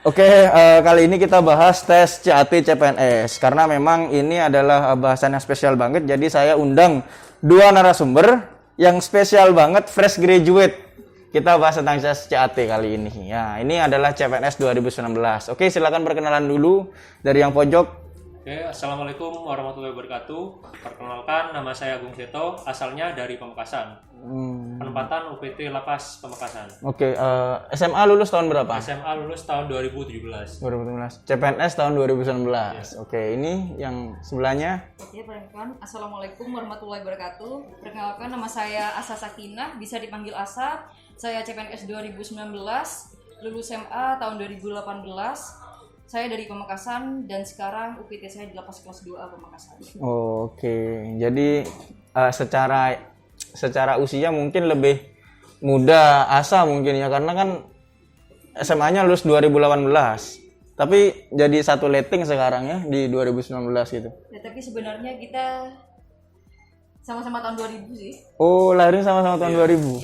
Oke, kali ini kita bahas tes CAT CPNS karena memang ini adalah bahasan yang spesial banget. Jadi saya undang dua narasumber yang spesial banget, fresh graduate. Kita bahas tentang tes CAT kali ini. Ya, ini adalah CPNS 2019. Oke, silakan perkenalan dulu dari yang pojok. Oke, Assalamualaikum warahmatullahi wabarakatuh. Perkenalkan, nama saya Agung Seto, asalnya dari Pamekasan. Penempatan UPT Lapas Pamekasan. Oke, SMA lulus tahun berapa? SMA lulus tahun 2017. 2017. CPNS tahun 2019. Oke, ini yang sebelahnya. Oke, perkenalkan. Assalamualaikum warahmatullahi wabarakatuh. Perkenalkan, nama saya Asa Sakinah, bisa dipanggil Asa. Saya CPNS 2019, lulus SMA tahun 2018. Saya dari Pamekasan dan sekarang UPT saya di Lapas kelas 2A Pamekasan. Oke, jadi secara usia mungkin lebih muda Asa mungkin ya, karena kan SMA-nya lulus 2018. Tapi jadi satu letting sekarang ya di 2019 gitu. Ya, tapi sebenarnya kita sama-sama tahun 2000 sih. Oh, lahirnya sama-sama tahun 2000.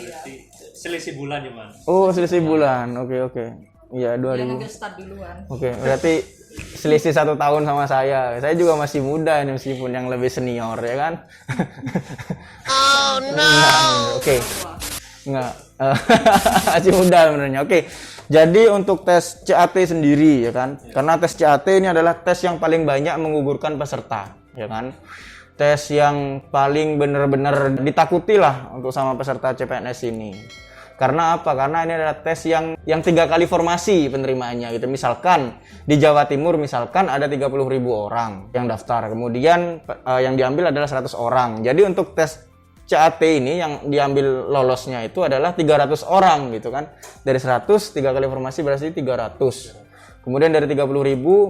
Selisih bulan ya, Man. Oh, selisih bulan. Oke. Iya, Dia 2000. ngambil start duluan. Oke, berarti selisih 1 tahun sama saya. Saya juga masih muda nih meskipun yang lebih senior ya kan. Oh no. Oke. Enggak. Masih muda sebenarnya. Oke. Jadi untuk tes CAT sendiri ya kan. Karena tes CAT ini adalah tes yang paling banyak menggugurkan peserta, ya kan. Tes yang paling benar-benar ditakuti lah untuk sama peserta CPNS ini. Karena apa? Karena ini adalah tes yang 3 kali formasi penerimaannya gitu. Misalkan di Jawa Timur misalkan ada 30.000 orang yang daftar. Kemudian yang diambil adalah 100 orang. Jadi untuk tes CAT ini yang diambil lolosnya itu adalah 300 orang gitu kan. Dari 100 3 kali formasi berarti 300. Kemudian dari 30.000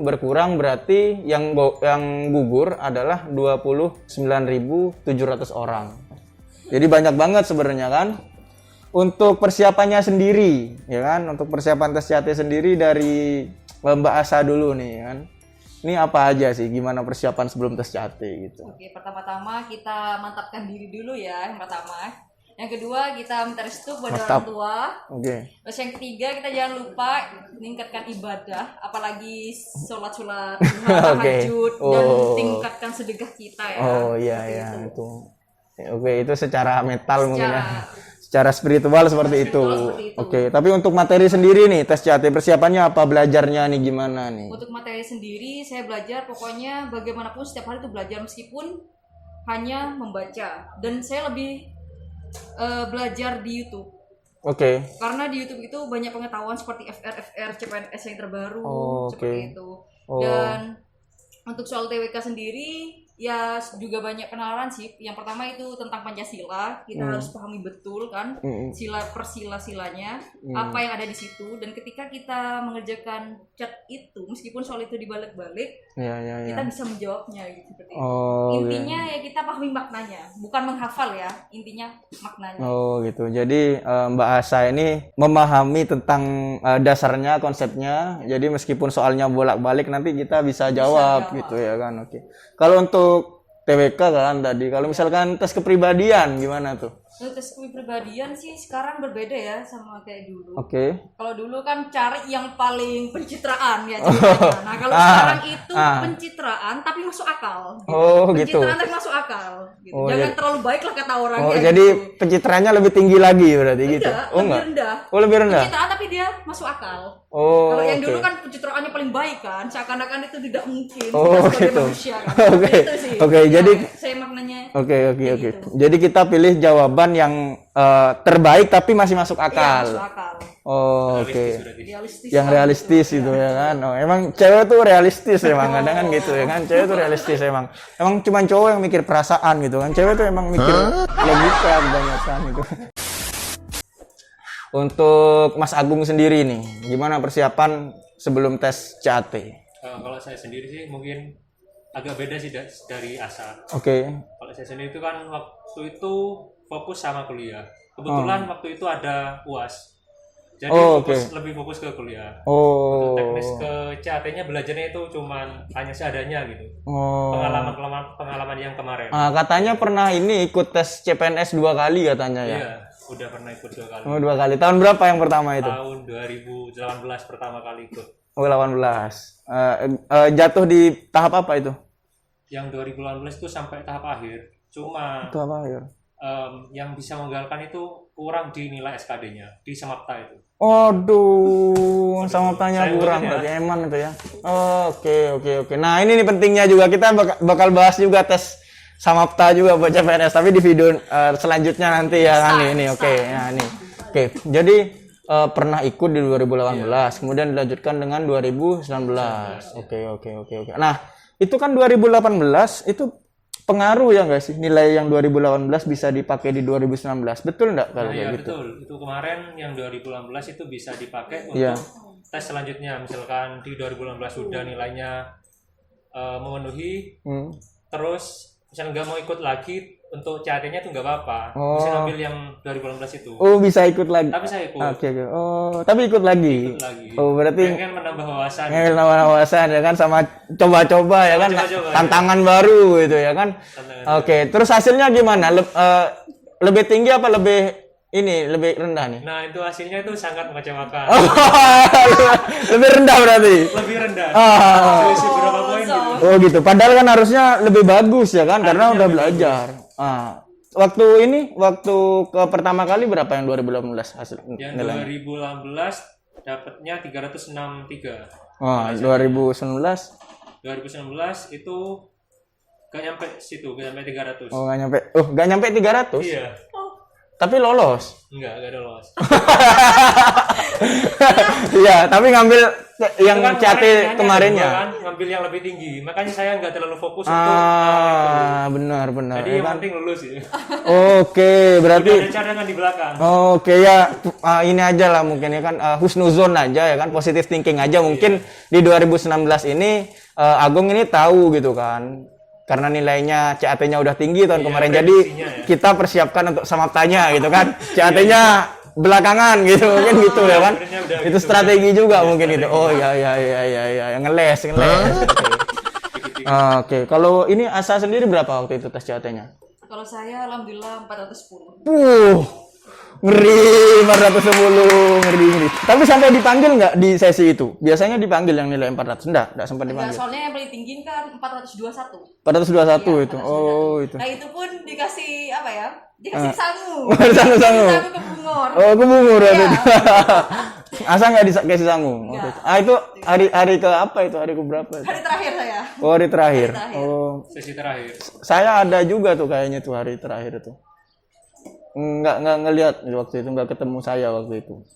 berkurang berarti yang gugur adalah 29.700 orang. Jadi banyak banget sebenarnya kan. Untuk persiapannya sendiri, ya kan? Untuk persiapan tes CAT sendiri dari Mbak Asa dulu nih, kan? Ini apa aja sih? Gimana persiapan sebelum tes CAT gitu? Oke, pertama-tama kita mantapkan diri dulu ya, yang pertama. Yang kedua, kita minta restu kepada orang tua. Oke. Terus yang ketiga, kita jangan lupa meningkatkan ibadah, apalagi sholat-sholat, tahajud, dan tingkatkan sedekah kita ya. Oh iya itu. Oke, itu secara mental mungkin ya. Secara spiritual seperti itu. Oke, tapi untuk materi sendiri nih, tes CAT persiapannya apa? Belajarnya nih gimana nih? Untuk materi sendiri, saya belajar pokoknya bagaimanapun setiap hari itu belajar meskipun hanya membaca. Dan saya lebih belajar di YouTube. Oke. Karena di YouTube itu banyak pengetahuan seperti FR, CPNS yang terbaru, seperti itu. Dan untuk soal TWK sendiri, ya juga banyak kenalan sih. Yang pertama itu tentang Pancasila, kita harus pahami betul kan sila per sila-silanya, apa yang ada di situ. Dan ketika kita mengerjakan chat itu, meskipun soal itu dibalik-balik, kita bisa menjawabnya gitu seperti itu. Intinya ya kita pahami maknanya, bukan menghafal ya, intinya maknanya. Oh gitu. Jadi Mbak Asa ini memahami tentang dasarnya, konsepnya. Jadi meskipun soalnya bolak-balik nanti kita bisa jawab gitu ya kan. Oke. Kalau untuk TWK kan tadi, kalau misalkan tes kepribadian gimana tuh? Tes kepribadian sih sekarang berbeda ya sama kayak dulu. Oke. Kalau dulu kan cari yang paling pencitraan ya ceritanya. Nah kalau sekarang itu pencitraan tapi masuk akal. Gitu. Oh gitu. Pencitraan tapi masuk akal. Gitu. Jangan terlalu baik lah kata orang. Oh jadi gitu. Pencitraannya lebih tinggi lagi berarti gitu? Oh lebih rendah. Oh lebih rendah. Pencitraan tapi dia masuk akal. Oh. Kalau yang dulu kan pencitraannya paling baik kan, seakan-akan itu tidak mungkin. Oh gitu. Oke, jadi saya maknanya. Oke. Jadi kita pilih jawaban yang terbaik tapi masih masuk akal. Iya, masuk akal. Oh, oke. Realistis. Yang realistis itu ya kan. Oh, emang cewek tuh realistis emang kadang kan gitu ya kan. Cewek tuh realistis emang. Emang cuma cowok yang mikir perasaan gitu kan. Cewek tuh emang mikir logika kebanyakan gitu. Untuk Mas Agung sendiri nih, gimana persiapan sebelum tes CAT? Kalau saya sendiri sih mungkin agak beda sih dari Asa. Oke. Kalau saya sendiri itu kan waktu itu fokus sama kuliah. Kebetulan waktu itu ada UAS. Jadi lebih fokus ke kuliah. Untuk teknis ke CAT-nya belajarnya itu cuman hanya seadanya gitu. Pengalaman yang kemarin. Katanya pernah ini ikut tes CPNS 2 kali katanya ya? Iya, udah pernah ikut 2 kali. Oh, 2 kali. Tahun berapa yang pertama itu? Tahun 2018 pertama kali ikut. 18. Jatuh di tahap apa itu? Yang 2018 itu sampai tahap akhir. Cuma Tahap akhir. yang bisa menggagalkan itu kurang di nilai SKD-nya di Samapta itu. Aduh, sama tanya Saya kurang ikutin ya. berarti eman itu ya. Oke. Nah, ini nih pentingnya juga kita bakal bahas juga tes Samapta juga buat CPNS tapi di video selanjutnya nanti ya kan ini. Oke. Nah, ini. Oke. Jadi pernah ikut di 2018, kemudian dilanjutkan dengan 2019. Oke. Nah, itu kan 2018 itu pengaruh ya nggak sih nilai yang 2018 bisa dipakai di 2019, betul nggak kalau Nah, kayak iya gitu? betul. Itu kemarin yang 2018 itu bisa dipakai untuk Iya. tes selanjutnya. Misalkan di 2018 sudah nilainya memenuhi, terus misalnya nggak mau ikut lagi untuk CAT-nya itu nggak apa-apa. Bisa ambil yang 2018 itu. Oh, bisa ikut lagi. Tapi saya ikut. Oke. Oh, tapi ikut lagi. Ikut lagi. Oh, berarti Pengen menambah wawasan. wawasan ya kan sama coba-coba ya kan Coba-coba, tantangan baru gitu ya kan. Tantangan Oke, terus hasilnya gimana? Lebih tinggi apa lebih rendah nih? Nah, itu hasilnya itu sangat mengecewakan. Oh, lebih rendah berarti. Lebih rendah. Selisih berapa poin gitu. Oh gitu. Padahal kan harusnya lebih bagus ya kan karena udah belajar. Waktu ke pertama kali berapa yang 2018 hasil Yang nilainya? 2018 dapatnya 363. 2019 2019 itu gak nyampe situ, gak nyampe 300. nggak nyampe 300. Iya. Tapi lolos. Enggak ada lolos. Iya, tapi ngambil yang Itu kan CAT kemarin kemarinnya. ada kan, ngambil yang lebih tinggi. Makanya saya nggak terlalu fokus untuk itu. Benar. Jadi ya yang kan? penting lulus ya. Oke, berarti Udah ada cadangan di belakang. oke ya, ini aja lah mungkin ya kan husnuzon aja ya kan, positive thinking aja mungkin di 2019 ini Agung ini tahu gitu kan. Karena nilainya CAT-nya udah tinggi tahun kemarin jadi prediksinya ya. kita persiapkan untuk Samaptanya gitu kan. CAT-nya belakangan gitu mungkin gitu ya kan. sebenarnya udah Itu gitu. strategi juga mungkin gitu. Oh ya ngeles. Oke. Kalau ini Asa sendiri berapa waktu itu tes CAT-nya? Kalau saya alhamdulillah 410. Ngeri 410 ngeri. Tapi sampai dipanggil nggak di sesi itu? Biasanya dipanggil yang nilai 400. Enggak sempat Enggak, dipanggil. soalnya yang paling tinggi kan 421. 421 Iya, itu. 421. Oh, itu. Nah, itu pun dikasih apa ya? Dikasih sangu. Sangu. Sangu ke Bungor. Oh, ke Bungor Iya. itu. Asa nggak dikasih sangu. Nggak. Itu hari ke apa itu? Hari ke berapa? Itu? Hari terakhir saya. Oh, hari terakhir. Hari terakhir. Oh, Sesi terakhir. saya ada juga tuh kayaknya tuh hari terakhir itu. Nggak ngelihat waktu itu, nggak ketemu saya waktu itu.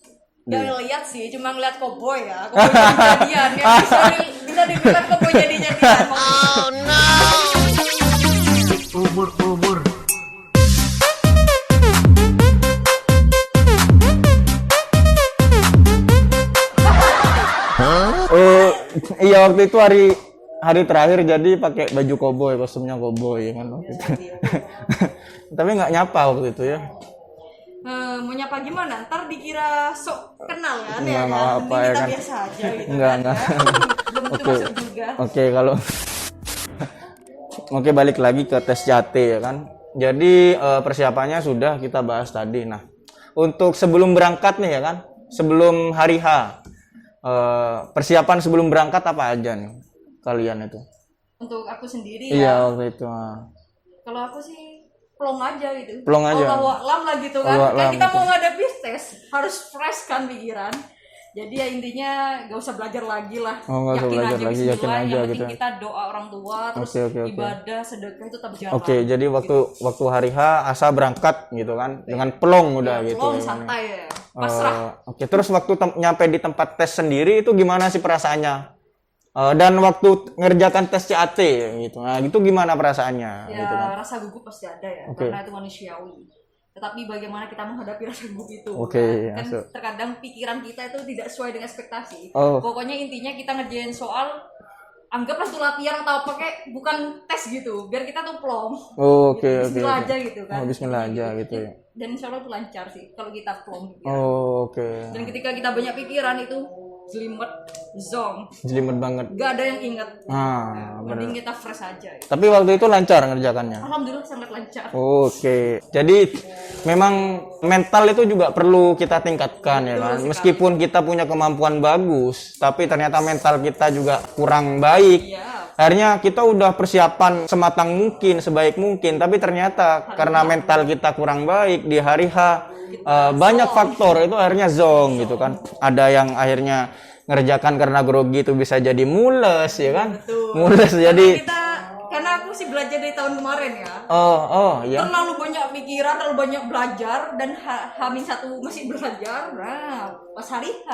Gak ngeliat sih, cuma ngeliat koboi ya. Koboi jadi-jadian. Yang bisa dibilang koboi jadi-jadian. Oh no. Oh, iya waktu itu hari terakhir jadi pakai baju koboi, kostumnya koboi kan waktu itu. Tapi nggak nyapa waktu itu ya. Mau nyapa gimana? Ntar dikira sok kenal kan Nggak, ya nggak kan? apa Mending ya kita kan. biasa aja gitu Nggak, kan nggak. ya. Belum tentu Oke. masuk juga. Oke, kalau Oke, balik lagi ke tes CAT ya kan. Jadi persiapannya sudah kita bahas tadi. Nah, untuk sebelum berangkat nih ya kan, sebelum hari H, persiapan sebelum berangkat apa aja nih kalian itu? Untuk aku sendiri Iya ya, waktu itu. kalau aku sih plong aja gitu. Plong aja. Allahu a'lam lah gitu kan. Allahu Kan a'lam kita gitu. mau ngadapi tes, harus fresh kan pikiran. Jadi ya intinya gak usah belajar lagi lah. Oh, nggak usah belajar lagi, yakin bismillah. aja Yang penting gitu. kita doa orang tua, terus Oke. ibadah, sedekah itu tetap jalan. Oke, jadi waktu hari H Asa berangkat gitu kan dengan plong udah gitu. Plong ya. santai ya. Pasrah. Oke, terus waktu nyampe di tempat tes sendiri itu gimana sih perasaannya? Dan waktu ngerjakan tes CAT gitu. Nah, itu gimana perasaannya Ya gitu kan? rasa gugup pasti ada ya, Oke. karena itu manusiawi. Tetapi bagaimana kita menghadapi rasa gugup itu? Oke, kan masuk. terkadang pikiran kita itu tidak sesuai dengan ekspektasi. Oh. Pokoknya intinya kita ngerjain soal, anggaplah itu latihan atau pakai bukan tes gitu, biar kita tuh plong. Oh, oke, Gitu. oke. Bismillah aja gitu kan. Oh, bismillah aja gitu ya. Dan insya Allah itu lancar sih kalau kita plong. Gitu. Oh, oke. Dan ketika kita banyak pikiran itu jelimet, zong, Jelimet banget. gak ada yang inget. Mending kita fresh aja. Gitu. Tapi waktu itu lancar ngerjakannya. Alhamdulillah sangat lancar. Oke. Jadi memang mental itu juga perlu kita tingkatkan ya kan. Meskipun kita punya kemampuan bagus, tapi ternyata mental kita juga kurang baik. Akhirnya kita udah persiapan sematang mungkin, sebaik mungkin, tapi ternyata karena mental kita kurang baik di hari H, banyak faktor itu akhirnya zong gitu kan. Ada yang akhirnya ngerjakan karena grogi itu bisa jadi mules ya kan. Mules jadi karena aku sih belajar dari tahun kemarin ya. Iya. Terlalu banyak pikiran, terlalu banyak belajar, dan H-1 masih belajar. Nah, pas hari H,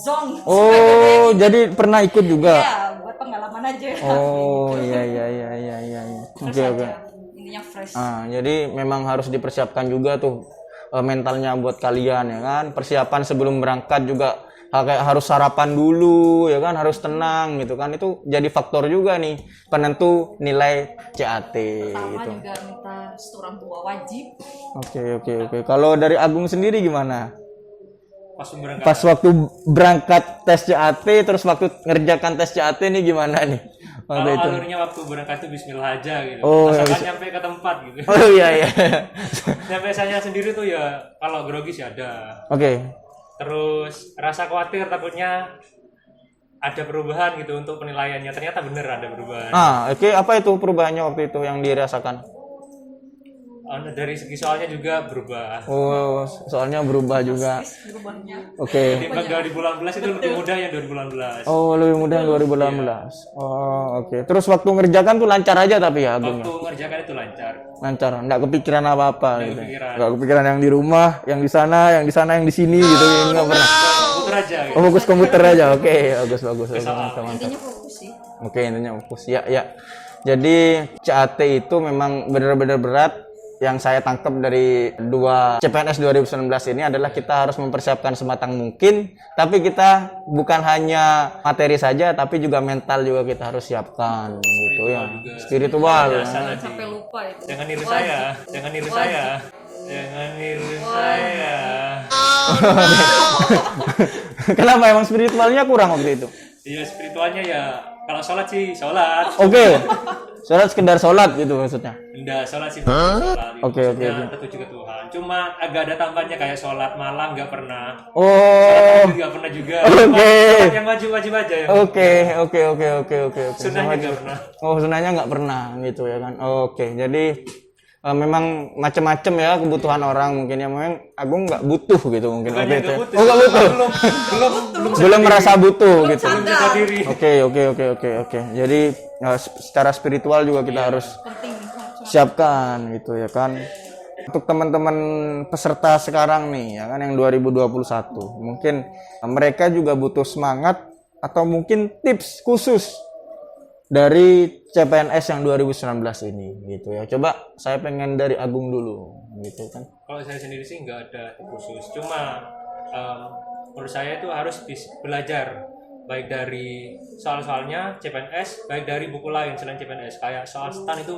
zong. Jadi pernah ikut juga? Iya, buat pengalaman aja. Iya. Oke. Intinya fresh. Jadi memang harus dipersiapkan juga tuh mentalnya buat kalian ya kan. Persiapan sebelum berangkat juga kayak harus sarapan dulu ya kan, harus tenang gitu kan. Itu jadi faktor juga nih penentu nilai CAT Pertama gitu. juga minta restu orang tua wajib. Oke. Kalau dari Agung sendiri gimana? Pas waktu berangkat tes CAT terus waktu ngerjakan tes CAT nih gimana nih? Kalau alurnya waktu berangkat itu bismillah aja gitu. Asalkan nyampe ke tempat gitu. Iya. Nyampe saya sendiri tuh ya kalau grogi sih ada. Oke. Terus rasa khawatir takutnya ada perubahan gitu untuk penilaiannya. Ternyata bener ada perubahan. Oke. Apa itu perubahannya waktu itu yang dirasakan? Dari segi soalnya juga berubah. Soalnya berubah juga. Oke. Ketimbang 2018 itu lebih mudah yang 2018. Lebih mudah yang 2018. Oke. Terus waktu ngerjakan tuh lancar aja tapi ya Agung? Waktu ngerjakan itu lancar. Lancar, enggak kepikiran apa-apa gitu. Enggak kepikiran yang di rumah, yang di sana, yang di sini gitu. Enggak pernah. Komputer aja gitu. Fokus komputer aja. Oke, bagus. Intinya fokus sih. Oke, intinya fokus. Ya. Jadi CAT itu memang benar-benar berat. Yang saya tangkap dari 2 CPNS 2019 ini adalah kita harus mempersiapkan sematang mungkin, tapi kita bukan hanya materi saja, tapi juga mental juga kita harus siapkan gitu ya. Spiritual. Jangan sampai lupa itu. Jangan niru saya. Kenapa emang spiritualnya kurang waktu itu? Iya, spiritualnya ya kalau sholat sih sholat. Oke. Sholat sekedar sholat gitu maksudnya? Enggak, sholat sih sholat. Oke. Tertuju ke Tuhan. Cuma agak ada tambahnya kayak sholat malam nggak pernah. Sholat nggak pernah juga. Oke. Yang wajib aja ya. Oke. Sunnahnya nggak pernah. Sunnahnya nggak pernah gitu ya kan? Oke. Jadi memang macam-macam ya kebutuhan orang, mungkin ya memang Agung nggak butuh gitu mungkin waktu itu. Nggak butuh. Belum merasa butuh gitu. Oke. Jadi secara spiritual juga kita harus siapkan gitu ya kan. Untuk teman-teman peserta sekarang nih ya kan yang 2021, mungkin mereka juga butuh semangat atau mungkin tips khusus dari CPNS yang 2019 ini gitu ya. Coba saya pengen dari Agung dulu gitu kan. Kalau saya sendiri sih nggak ada khusus, cuma menurut saya itu harus belajar baik dari soal-soalnya CPNS, baik dari buku lain selain CPNS. Kayak soal STAN itu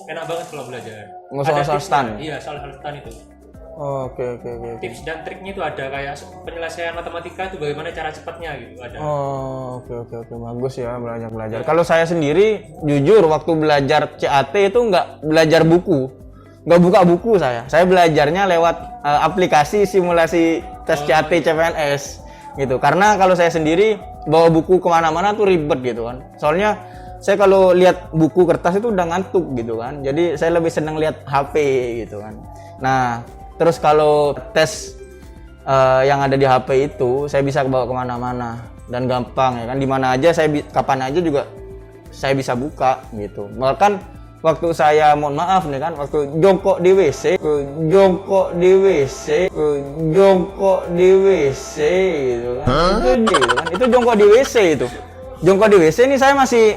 enak banget kalau belajar. Soal STAN? Iya, soal STAN itu. Oke. Tips dan triknya itu ada, kayak penyelesaian matematika itu bagaimana cara cepatnya gitu ada. Oke. Bagus ya belajar. Kalau saya sendiri jujur waktu belajar CAT itu nggak belajar buku, nggak buka buku saya. Saya belajarnya lewat aplikasi simulasi tes CAT CPNS gitu. Karena kalau saya sendiri bawa buku kemana-mana tuh ribet gitu kan. Soalnya saya kalau lihat buku kertas itu udah ngantuk gitu kan. Jadi saya lebih senang lihat HP gitu kan. Nah, terus kalau tes yang ada di HP itu saya bisa bawa kemana-mana dan gampang ya kan, dimana aja kapan aja juga saya bisa buka gitu. Bahkan waktu saya mohon maaf nih kan, waktu jongkok di WC gitu kan. Itu jongkok di WC itu. Jongkok di WC ini saya masih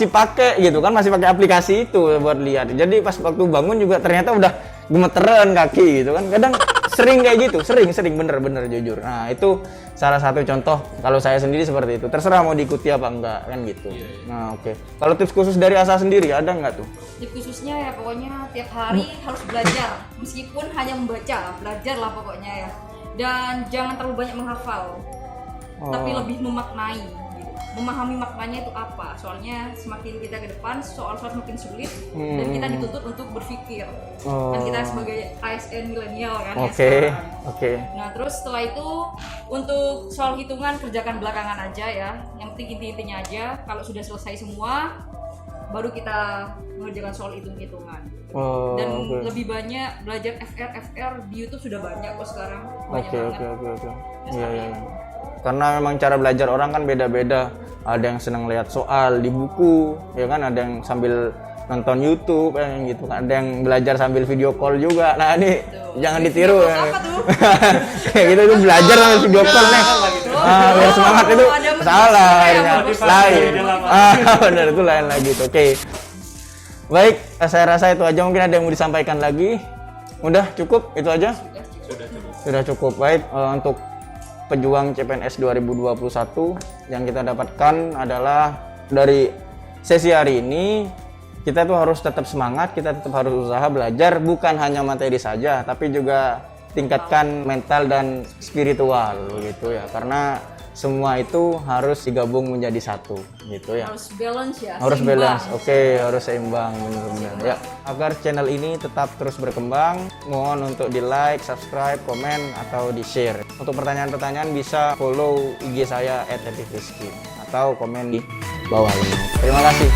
pakai gitu kan, masih pakai aplikasi itu buat lihat. Jadi pas waktu bangun juga ternyata udah gemeteran kaki gitu kan. Kadang sering kayak gitu, sering bener jujur. Nah, itu salah satu contoh kalau saya sendiri seperti itu. Terserah mau diikuti apa enggak kan gitu. Nah, oke. Kalau tips khusus dari Asa sendiri ada enggak tuh? Tips khususnya ya pokoknya tiap hari harus belajar. Meskipun hanya membaca, belajarlah pokoknya ya. Dan jangan terlalu banyak menghafal. Tapi lebih memaknai gitu. memahami maknanya itu apa. Soalnya semakin kita ke depan soal-soal semakin sulit dan kita dituntut untuk berpikir. Kan kita sebagai ASN milenial kan ya sekarang. Nah terus setelah itu untuk soal hitungan kerjakan belakangan aja ya. Yang penting inti-intinya aja. Kalau sudah selesai semua baru kita mengerjakan soal hitung-hitungan. Dan lebih banyak belajar FR di YouTube sudah banyak kok sekarang. Banyak banget. Iya. Karena memang cara belajar orang kan beda-beda. Ada yang senang lihat soal di buku, ya kan? Ada yang sambil nonton YouTube, yang gitu kan. Ada yang belajar sambil video call juga. Nah ini jangan ditiru ya. Apa tuh? Kayak gitu tuh belajar sambil video call nih. Biar semangat itu salah. Lain. Benar itu lain lagi tuh. Oke. Baik, saya rasa itu aja. Mungkin ada yang mau disampaikan lagi. Udah cukup itu aja. Sudah cukup. Baik, untuk pejuang CPNS 2021 yang kita dapatkan adalah dari sesi hari ini kita tuh harus tetap semangat, kita tetap harus usaha belajar bukan hanya materi saja tapi juga tingkatkan mental dan spiritual gitu ya, karena semua itu harus digabung menjadi satu gitu ya. Harus balance ya. Harus balance. Oke, harus seimbang benar-benar ya. Agar channel ini tetap terus berkembang, mohon untuk di-like, subscribe, komen atau di-share. Untuk pertanyaan-pertanyaan bisa follow IG saya @etifrizky atau komen di bawah ini. Terima kasih.